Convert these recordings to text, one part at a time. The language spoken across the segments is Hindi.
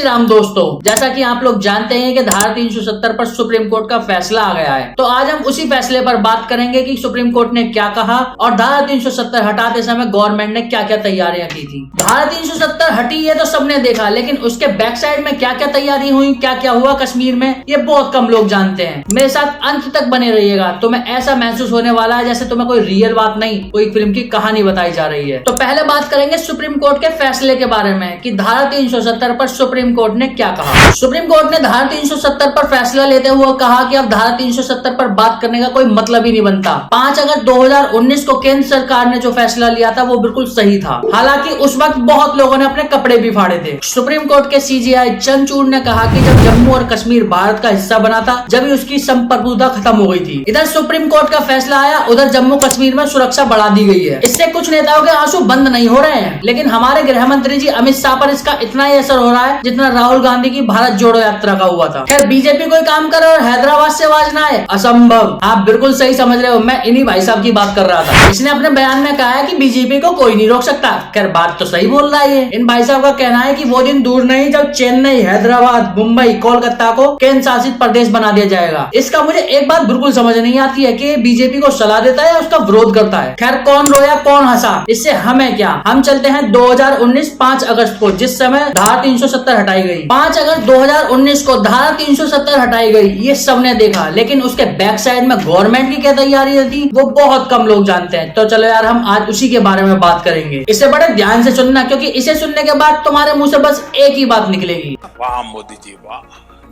राम दोस्तों, जैसा कि आप लोग जानते हैं कि धारा 370 पर सुप्रीम कोर्ट का फैसला आ गया है, तो आज हम उसी फैसले पर बात करेंगे कि सुप्रीम कोर्ट ने क्या कहा और धारा 370 हटाते समय गवर्नमेंट ने क्या क्या तैयारियां की थी। धारा 370 हटी ये तो सबने देखा, लेकिन उसके बैक साइड में क्या क्या तैयारी हुई, क्या क्या हुआ कश्मीर में, ये बहुत कम लोग जानते हैं। मेरे साथ अंत तक बने रहिएगा, तुम्हें ऐसा महसूस होने वाला है जैसे तुम्हें कोई रियल बात नहीं, कोई फिल्म की कहानी बताई जा रही है। तो पहले बात करेंगे सुप्रीम कोर्ट के फैसले के बारे में कि धारा 370 पर सुप्रीम कोर्ट ने क्या कहा। सुप्रीम कोर्ट ने धारा 370 पर फैसला लेते हुए कहा कि अब धारा 370 पर बात करने का कोई मतलब ही नहीं बनता। 5 अगस्त 2019 को केंद्र सरकार ने जो फैसला लिया था वो बिल्कुल सही था। हालांकि उस वक्त बहुत लोगों ने अपने कपड़े भी फाड़े थे। सुप्रीम कोर्ट के सीजेआई चंद्रचूड़ ने कहा कि जब जम्मू और कश्मीर भारत का हिस्सा बना था, जब उसकी संप्रभुता खत्म हो गई थी। इधर सुप्रीम कोर्ट का फैसला आया, उधर जम्मू कश्मीर में सुरक्षा बढ़ा दी गई है। इससे कुछ नेताओं के आंसू बंद नहीं हो रहे हैं, लेकिन हमारे गृह मंत्री जी अमित शाह पर इसका इतना ही असर हो रहा है जितना राहुल गांधी की भारत जोड़ो यात्रा का हुआ था। खैर, बीजेपी कोई काम करे और हैदराबाद से आवाज ना आए, असंभव। आप बिल्कुल सही समझ रहे हो, मैं इन्हीं भाई साहब की बात कर रहा था। इसने अपने बयान में कहा है कि बीजेपी को कोई नहीं रोक सकता। खैर, बात तो सही बोल रहा है। इन भाई साहब का कहना है कि वो दिन दूर नहीं जब चेन्नई, हैदराबाद, मुंबई, कोलकाता को केंद्र शासित प्रदेश बना दिया जाएगा। इसका मुझे एक बात बिल्कुल समझ नहीं आती है कि बीजेपी को सलाह देता है या उसका विरोध करता है। खैर, कौन रोया कौन हंसा, इससे हमें क्या। हम चलते हैं 2019 5 अगस्त को, जिस समय धारा 370 हटाई गई। 5 अगस्त 2019 को धारा 370 हटाई गई, ये सबने देखा, लेकिन उसके बैक साइड में गवर्नमेंट की क्या तैयारी थी वो बहुत कम लोग जानते हैं। तो चलो यार, हम आज उसी के बारे में बात करेंगे। इसे बड़े ध्यान से सुनना, क्योंकि इसे सुनने के बाद तुम्हारे मुंह से बस एक ही बात निकलेगी, वाह मोदी जी, वाह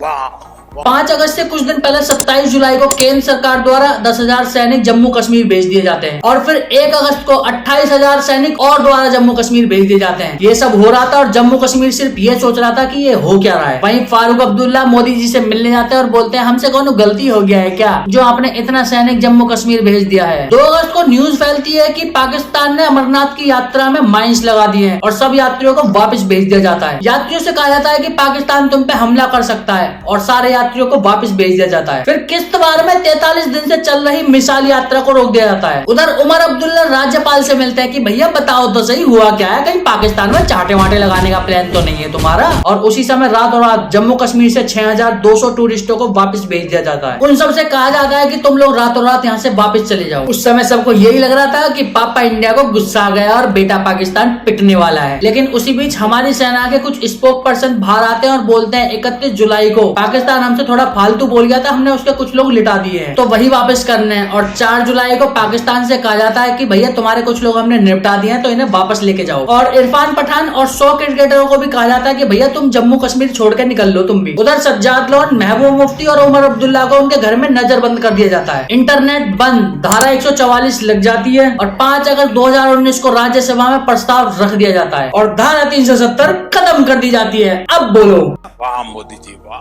वाह। 5 अगस्त से कुछ दिन पहले 27 जुलाई को केंद्र सरकार द्वारा 10,000 सैनिक जम्मू कश्मीर भेज दिए जाते हैं और फिर 1 अगस्त को 28,000 सैनिक और द्वारा जम्मू कश्मीर भेज दिए जाते हैं। ये सब हो रहा था और जम्मू कश्मीर सिर्फ ये सोच रहा था कि ये हो क्या रहा है। वहीं फारूक अब्दुल्ला मोदी जी से मिलने जाते हैं और बोलते हैं हमसे कौन गलती हो गया है क्या जो आपने इतना सैनिक जम्मू कश्मीर भेज दिया है। 2 अगस्त को न्यूज फैलती है कि पाकिस्तान ने अमरनाथ की यात्रा में माइंस लगा दिए हैं और सब यात्रियों को वापस भेज दिया जाता है। यात्रियों से कहा जाता है कि पाकिस्तान तुम पे हमला कर सकता है और सारे यात्रियों को वापस भेज दिया जाता है। फिर किश्तवाड़ में 43 दिन से चल रही मिसाल यात्रा को रोक दिया जाता है। उधर उमर अब्दुल्ला राज्यपाल से मिलते हैं कि भैया बताओ तो सही हुआ क्या है, कहीं पाकिस्तान में चाटे वाटे लगाने का प्लान तो नहीं है तुम्हारा। और उसी समय रातों रात जम्मू कश्मीर से 6,200 टूरिस्टों को वापस भेज दिया जाता है। उन सबसे कहा जाता है कि तुम लोग रातों रात यहाँ से वापस चले जाओ। उस समय सबको यही लग रहा था कि पापा इंडिया को गुस्सा आ गया और बेटा पाकिस्तान पिटने वाला है। लेकिन उसी बीच हमारी सेना के कुछ स्पोक पर्सन बाहर आते हैं और बोलते हैं 31 जुलाई को पाकिस्तान हमसे थोड़ा फालतू बोल गया था, हमने उसके कुछ लोग लिटा दिए हैं, तो वही वापस करने हैं। और 4 जुलाई को पाकिस्तान से कहा जाता है कि भैया तुम्हारे कुछ लोग हमने निपटा दिए हैं, तो इन्हें वापस लेके जाओ। और इरफान पठान और 100 क्रिकेटरों को भी कहा जाता है कि भैया तुम जम्मू कश्मीर छोड़ के निकल लो तुम भी। उधर सज्जाद लोन, महबूब मुफ्ती और उमर अब्दुल्ला को उनके घर में नजरबंद कर दिया जाता है। इंटरनेट बंद, धारा 144 लग जाती है और 5 अगस्त 2019 को राज्यसभा में प्रस्ताव रख दिया जाता है और धारा 370 खत्म कर दी जाती है। अब बोलो, वाह मोदी जी, वाह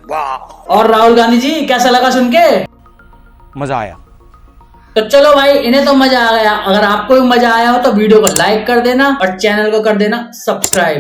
वाह। और राहुल गांधी जी कैसा लगा सुन के? मजा आया। तो चलो भाई, इन्हें तो मजा आ गया। अगर आपको भी मजा आया हो तो वीडियो को लाइक कर देना और चैनल को कर देना सब्सक्राइब।